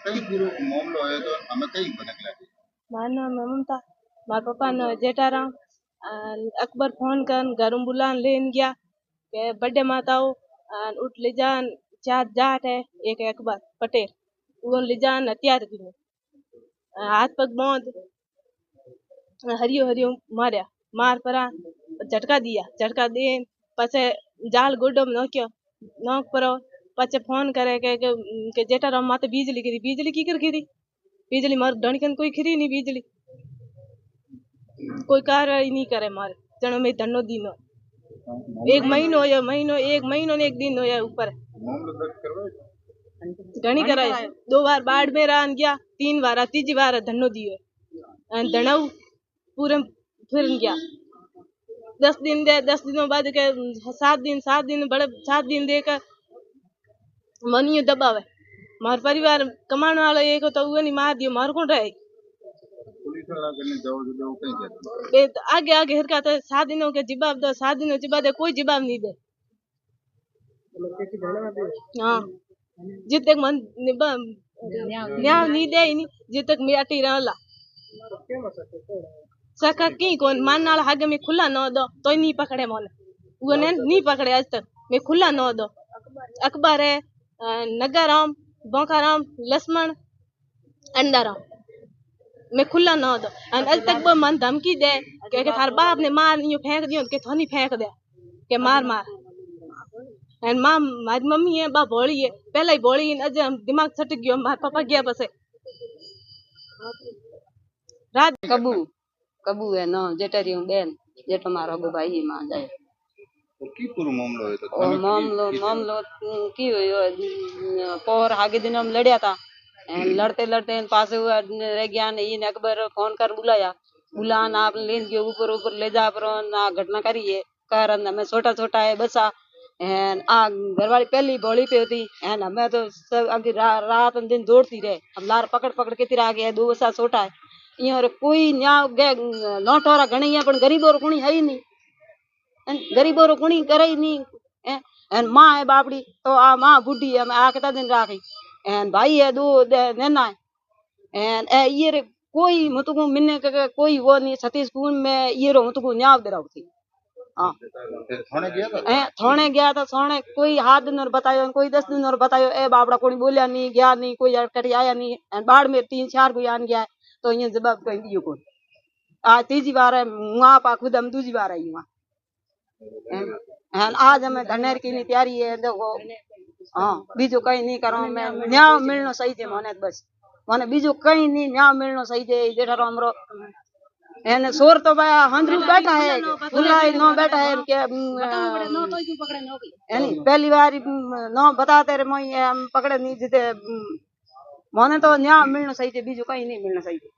कई पूरो मामलो है तो हमें कई बने लगे મારું નામ મમતા મારા પપ્પાનો જેઠારામ અકબર ફોન કર ઘરું बुलान लेन गया के बर्थडे माताओ उठ ले जान 4 जाट है एक अकबर पटेल वो ले जान हथियार दी हाथ पग बांध हरियो हरियो मार्या मार परा झटका दिया झटका दे पछे जाल गोडो में नोक्यो नोक परो पछे फोन करे के जेठाराम माते बिजली की कर गिरी बिजली मार डणकन कोई खरी नहीं बिजली कोई कार्रवाई नहीं करे मारे जनो में धनो दीनो एक महीनो ने एक दिन होया ऊपर घणी कराई 2 बार बाढ़ में रान गया 3 बार तीजी बार धनो दियो धनऊ पूरे फिर गया 10 दिन दे 10 दिनों बाद के 7 दिन बड़े 7 दिन दे के मनियो दबावे मार परिवार कमाने वाला एक तो वो नहीं मार दियो मार कौन रहे आगे आगे हिरका तो 7 दिनों के जवाब दो 7 दिनों जवाब दे कोई जवाब नहीं दे हाँ जित तक मन न्याय नहीं दे नहीं जित तक मियाटी रहला सका की कौन मान नाल हागे में खुला न दो तो नहीं पकड़े मोने वो ने नहीं पकड़े आज तक मैं खुला न दो अकबर है नगाराम बोकाराम लक्ष्मण अंडाराम मैं खुला न दो आज तक वो मन धमकी दे के थार बाप ने मार यूं फेंक दियो के थोनी फेंक दे के मार एंड मां मारी मम्मी है बा भोली है पहले ही भोली अज दिमाग छटक गयो मार पापा गया पसे रात कबू कबू है ना जेटरी हूं बेन जेटो मारो गो भाई मां जाए की पूरो मामलो है तो मामलो की हुयो पोर आगे दिन हम लड़या था लड़ते लड़ते पास हुआ रह गया इन अकबर फोन कर बुलान आप लेन गयो ऊपर ले जा पर ना घटना करी है कर हमें छोटा छोटा है बसा एन आ घरवाली पहली बोली पे होती एन हमें तो सब आगे रात दिन दौड़ती रहे हम लार पकड़ पकड़ के तिरा गया 2 बसा छोटा है यहाँ कोई न्याय नोटोरा घणी है पण गरीबों कुणी है ही नहीं गरीबों कुणी करे ही नहीं एन माँ है बापड़ी तो आ माँ बुढ़ी है मैं आ कितना दिन राखी एन भाई है 2 नैना है एन ये कोई मुतको मिलने के कोई वो नहीं छत्तीसगढ़ में ये रो मुतको न्याय दे रहा थी हाँ थाने गया था थाने कोई 7 दिन और बतायो कोई 10 दिन और बतायो ए बापड़ा कोई बोलिया नहीं गया नहीं कोई कटी आया नहीं बाढ़ में 3-4 कोई आन गया तो ये जवाब कोई दियो कोई आज तीजी बार है वहां पा खुद हम दूसरी बार आई वहां आज हमें धनेर की नहीं तैयारी है देखो हाँ बीजो कहीं नहीं करो मैं न्याय मिलना सही थे माने बस माने बीजो कहीं नहीं न्याय मिलना सही थे जेठारो हमरो एने सोर तो भाई हंद्रू बैठा है बुलाई नो बैठा है के यानी पहली बार नो बताते रे मैं पकड़े नहीं जीते माने तो न्याय मिलना सही थे बीजो कहीं नहीं मिलना सही थे।